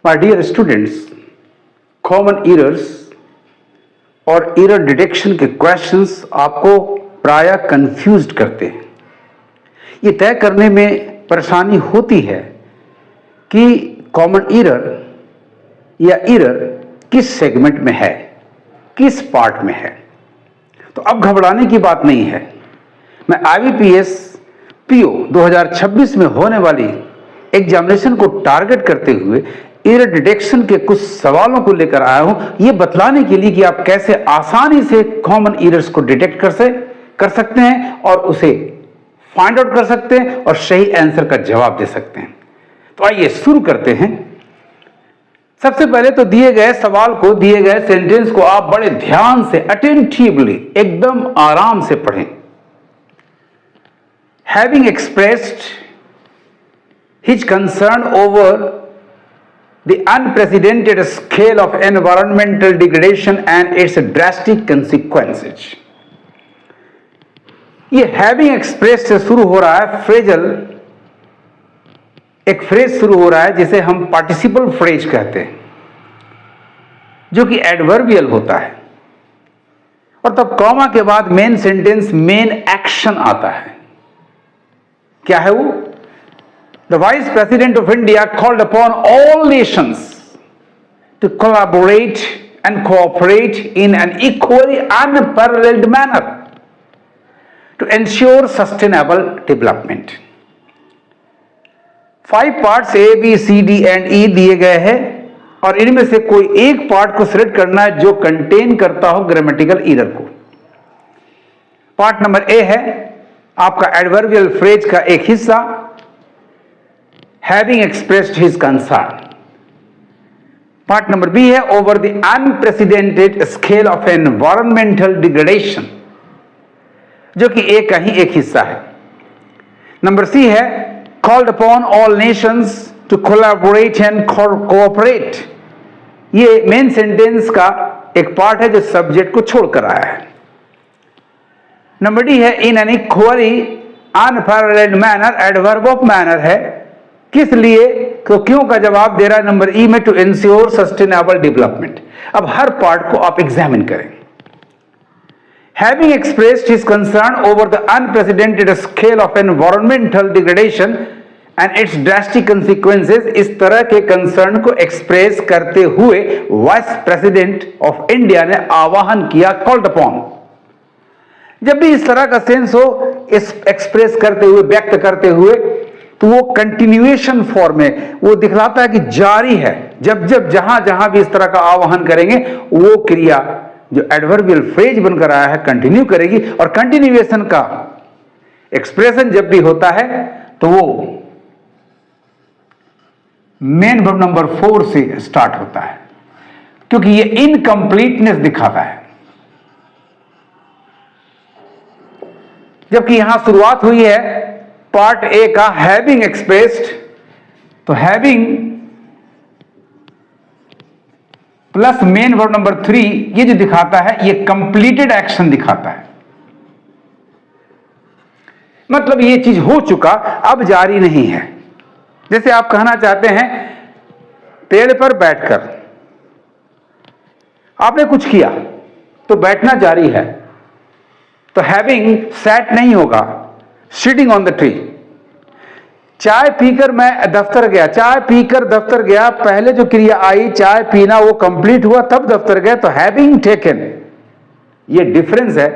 My dear students, common errors और error detection के questions आपको प्रायः कंफ्यूज्ड करते हैं। ये तय करने में परेशानी होती है कि कॉमन एरर या एरर किस सेगमेंट में है, किस पार्ट में है। तो अब घबराने की बात नहीं है। मैं IBPS PO 2026 में होने वाली एग्जामिनेशन को टारगेट करते हुए एरर डिटेक्शन के कुछ सवालों को लेकर आया हूं, यह बतलाने के लिए कि आप कैसे आसानी से कॉमन एरर्स को डिटेक्ट कर सकते हैं और उसे फाइंड आउट कर सकते हैं और सही आंसर का जवाब दे सकते हैं। तो आइए शुरू करते हैं। सबसे पहले तो दिए गए सवाल को, दिए गए सेंटेंस को आप बड़े ध्यान से, अटेंटिवली, एकदम आराम से पढ़ें। Having expressed his concern over the unprecedented scale of environmental degradation and its drastic consequences. ये having expressed से शुरू हो रहा है फ्रेजल, एक फ्रेज शुरू हो रहा है जिसे हम पार्टिसिपल फ्रेज कहते हैं, जो कि एडवर्बियल होता है। और तब कॉमा के बाद मेन सेंटेंस, मेन एक्शन आता है। क्या है वो? The Vice President of India called upon all nations to collaborate and cooperate in an equally unparalleled manner to ensure sustainable development. 5 parts A, B, C, D and E दिए गए हैं और इनमें से कोई एक पार्ट को सिलेक्ट करना है जो कंटेन करता हो ग्रामेटिकल एरर को। पार्ट नंबर A है आपका एडवर्बियल फ्रेज का एक हिस्सा, having expressed his concern. Part number B है over the unprecedented scale of environmental degradation, जो कि A का ही एक हिस्सा है। नंबर C है called upon all nations to collaborate and cooperate। ये मेन सेंटेंस का एक पार्ट है जो सब्जेक्ट को छोड़कर आया है। नंबर D है in an equally unparalleled manner, adverb of manner है। किस लिए, तो क्यों का जवाब दे रहा है नंबर E में, टू इंश्योर सस्टेनेबल डेवलपमेंट। अब हर पार्ट को आप एग्जामिन करें। Having expressed his concern over the unprecedented scale of environmental degradation and its drastic consequences, इस तरह के कंसर्न को एक्सप्रेस करते हुए वाइस प्रेसिडेंट ऑफ इंडिया ने आह्वान किया, कॉल्ड अपॉन। जब भी इस तरह का सेंस हो, इस एक्सप्रेस करते हुए, व्यक्त करते हुए, तो वो कंटिन्यूएशन फॉर्म में वो दिखलाता है कि जारी है। जब जहां भी इस तरह का आह्वान करेंगे, वो क्रिया जो एडवर्बियल फ्रेज बनकर आया है कंटिन्यू करेगी। और कंटिन्यूएशन का एक्सप्रेशन जब भी होता है तो वो मेन वर्ब नंबर 4 से स्टार्ट होता है, क्योंकि ये इनकंप्लीटनेस दिखाता है। जबकि यहां शुरुआत हुई है पार्ट A का हैविंग एक्सप्रेस्ड, तो having plus main verb number 3, ये जो दिखाता है ये कंप्लीटेड एक्शन दिखाता है। मतलब ये चीज हो चुका, अब जारी नहीं है। जैसे आप कहना चाहते हैं पेड़ पर बैठकर, आपने कुछ किया तो बैठना जारी है, तो हैविंग सैट नहीं होगा, सिटिंग ऑन द ट्री। चाय पीकर मैं दफ्तर गया, चाय पीकर दफ्तर गया, पहले जो क्रिया आई चाय पीना वो कंप्लीट हुआ तब दफ्तर गया, तो हैविंग टेकन। ये डिफरेंस है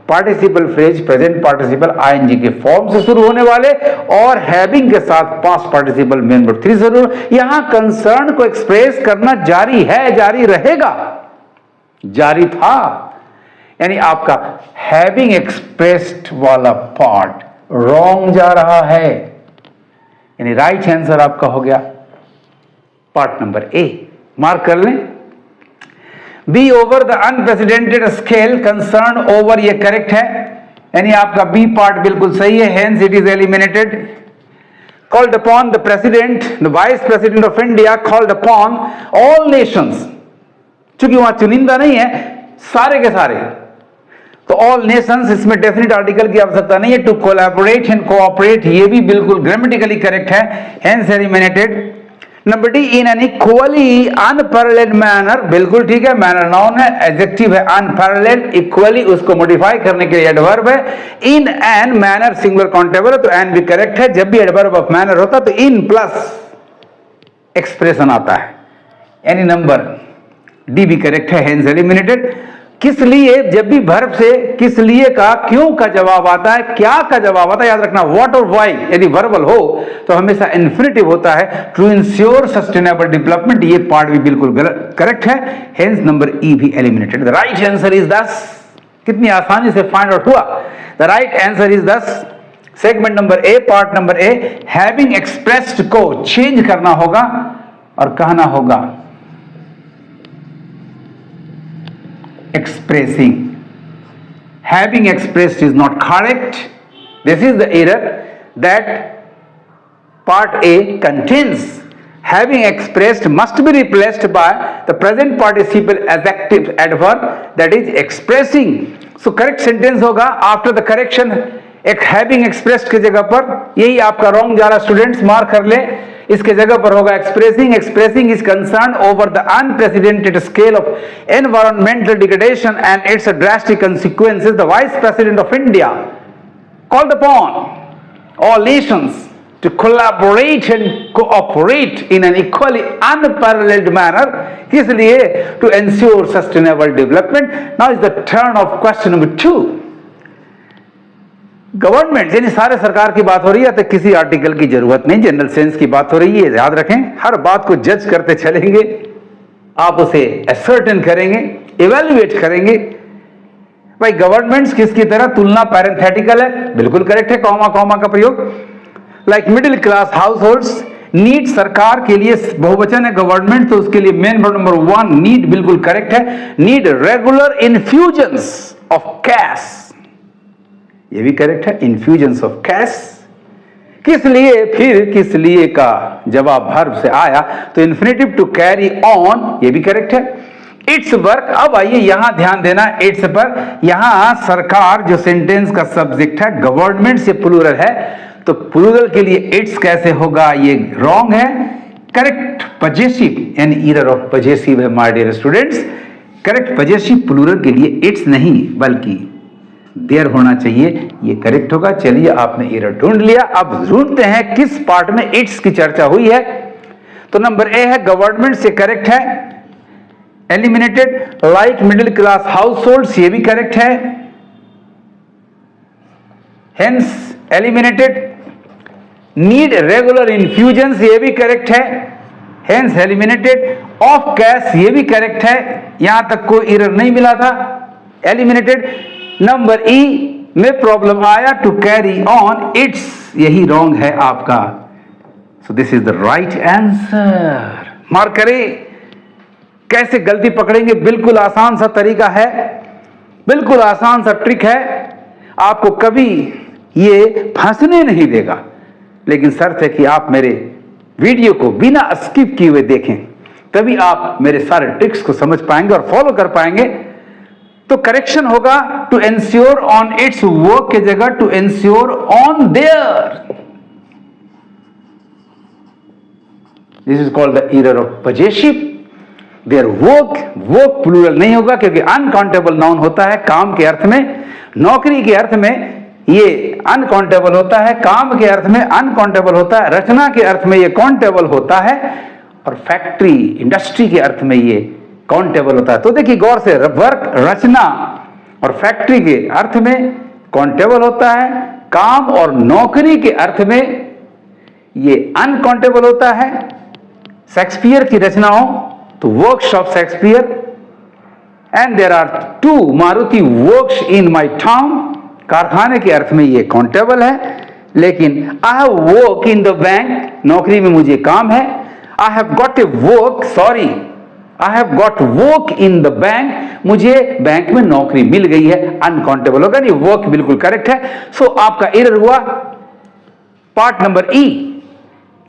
participle phrase present participle ING के फॉर्म से शुरू होने वाले और हैविंग के साथ पास्ट पार्टिसिपल मेन वर्ब 3 से शुरू। यहां कंसर्न को एक्सप्रेस करना जारी है, जारी रहेगा, जारी था। यानी आपका हैविंग एक्सप्रेस्ड वाला पार्ट रॉन्ग जा रहा है, यानी राइट आंसर आपका हो गया पार्ट नंबर A। मार्क कर लें। B over the unprecedented scale, concern over, ये करेक्ट है, यानी आपका बी पार्ट बिल्कुल सही है, hence it is eliminated. Called upon the president, the vice president of India called upon all nations, चूंकि वहां चुनिंदा नहीं है, सारे के सारे, तो ऑल नेशंस, इसमें डेफिनेट आर्टिकल की आवश्यकता नहीं है। टू कोलैबोरेट एंड कोऑपरेट, ये भी बिल्कुल ग्रामेटिकली करेक्ट है, hence eliminated. Number D, in an equally unparalleled manner, बिल्कुल ठीक है, मैनर नाउन है, एडजेक्टिव है, अनपैरेलल्ड, इक्वली उसको मॉडिफाई करने के लिए एडवर्ब है, in an manner singular countable है तो एन भी करेक्ट है, जब भी एडवर्ब ऑफ मैनर होता तो इन प्लस एक्सप्रेशन आता है, यानी नंबर डी भी करेक्ट है, हेंस एलिमिनेटेड। किस लिए, जब भी वर्ब से किस लिए का, क्यों का जवाब आता है, क्या का जवाब आता है, याद रखना व्हाट और व्हाई यदि वर्बल हो तो हमेशा इन्फिनिटिव होता है, टू इंश्योर सस्टेनेबल डेवलपमेंट, ये पार्ट भी बिल्कुल करेक्ट है, हेंस नंबर ई भी eliminated. The right answer is दस, कितनी आसानी से फाइंड आउट हुआ, द राइट आंसर इज दस। Segment number A, part number A, having expressed को चेंज करना होगा और कहना होगा expressing. Having expressed is not correct. This is the error that part A contains. Having expressed must be replaced by the present participle adjective adverb, that is expressing. So correct sentence होगा after the correction, एक having expressed की जगह पर, यही आपका wrong जा रहा, students mark कर ले, इसके जगह पर होगा expressing. Expressing is concerned over the unprecedented scale of environmental degradation and its drastic consequences. The Vice President of India called upon all nations to collaborate and cooperate in an equally unparalleled manner. इसलिए to ensure sustainable development. Now is the turn of question number 2. Government, यानी सारे सरकार की बात हो रही है तो किसी आर्टिकल की जरूरत नहीं, जनरल सेंस की बात हो रही है, याद रखें, हर बात को जज करते चलेंगे, आप उसे असर्टेन करेंगे, इवेल्युएट करेंगे। भाई गवर्नमेंट्स किसकी तरह, तुलना पैरेंथेटिकल है, बिल्कुल करेक्ट है, कॉमा कॉमा का प्रयोग। Like middle class households, need सरकार के लिए बहुवचन है गवर्नमेंट, तो उसके लिए मेन वर्ड नंबर 1 नीड बिल्कुल करेक्ट है, need regular infusions of cash, ये भी करेक्ट है, इन्फ्यूजन्स ऑफ कैश। किस लिए, फिर किस लिए का जवाब वर्ब से आया तो इन्फिनिटिव टू कैरी ऑन, ये भी करेक्ट है। इट्स वर्क, अब आइए यहां ध्यान देना इट्स पर, यहां सरकार जो सेंटेंस का सब्जेक्ट है, गवर्नमेंट से प्लूरल है, तो प्लूरल के लिए इट्स कैसे होगा, ये रॉन्ग है, करेक्ट पजेसिव, यानी ईरर ऑफ पजेसिव है my dear students, correct possessive plural के लिए इट्स नहीं बल्कि देयर होना चाहिए, ये करेक्ट होगा। चलिए आपने एरर ढूंढ लिया, अब ढूंढते हैं किस पार्ट में इट्स की चर्चा हुई है। तो नंबर ए है गवर्नमेंट से करेक्ट है, eliminated. Like middle class house holds, ये भी करेक्ट है, hence eliminated. Need regular infusions, ये भी करेक्ट है, हेंस एलिमिनेटेड। ऑफ कैश, ये भी करेक्ट है, यहां तक कोई एरर नहीं मिला था, एलिमिनेटेड। नंबर ई में प्रॉब्लम आया, टू कैरी ऑन इट्स, यही रॉन्ग है आपका, so this is the right answer. Mark करें, कैसे गलती पकड़ेंगे, बिल्कुल आसान सा तरीका है, बिल्कुल आसान सा ट्रिक है, आपको कभी ये फंसने नहीं देगा, लेकिन शर्त है कि आप मेरे वीडियो को बिना स्किप किए हुए देखें, तभी आप मेरे सारे ट्रिक्स को समझ पाएंगे और फॉलो कर पाएंगे। तो करेक्शन होगा to ensure on its work के जगह to ensure on their, this is called the error of possessive. Their work, work plural नहीं होगा क्योंकि अनकाउंटेबल नाउन होता है काम के अर्थ में, नौकरी के अर्थ में ये अनकाउंटेबल होता है, काम के अर्थ में अनकाउंटेबल होता है, रचना के अर्थ में ये काउंटेबल होता है, और फैक्ट्री इंडस्ट्री के अर्थ में ये काउंटेबल होता है। तो देखिए गौर से, वर्क रचना और फैक्ट्री के अर्थ में काउंटेबल होता है, काम और नौकरी के अर्थ में ये अनकाउंटेबल होता है। शेक्सपियर की रचनाओं तो works of Shakespeare, and there are 2 Maruti works in my town, कारखाने के अर्थ में ये काउंटेबल है, लेकिन I have work in the bank, नौकरी में मुझे काम है, I have got a work, sorry I have got work in the bank, मुझे बैंक में नौकरी मिल गई है, अनकाउंटेबल होगा, ये वर्क बिल्कुल करेक्ट है। सो आपका एरर हुआ पार्ट नंबर ई,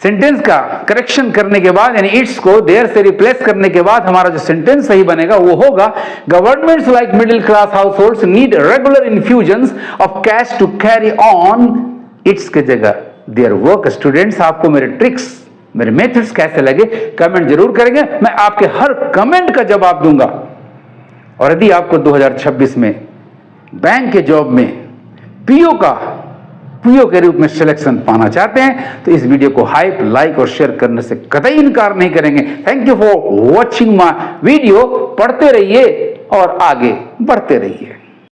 सेंटेंस का करेक्शन करने के बाद, यानी इट्स को देयर से रिप्लेस करने के बाद हमारा जो सेंटेंस सही बनेगा वो होगा, governments like middle class households need regular infusions of cash to carry on its के जगह देयर वर्क। स्टूडेंट्स, आपको मेरे ट्रिक्स मेरे मेथड्स कैसे लगे कमेंट जरूर करेंगे, मैं आपके हर कमेंट का जवाब दूंगा। और यदि आपको 2026 में बैंक के जॉब में पीओ के रूप में सिलेक्शन पाना चाहते हैं तो इस वीडियो को हाइप, लाइक और शेयर करने से कतई इनकार नहीं करेंगे। Thank you for watching my video. पढ़ते रहिए और आगे बढ़ते रहिए।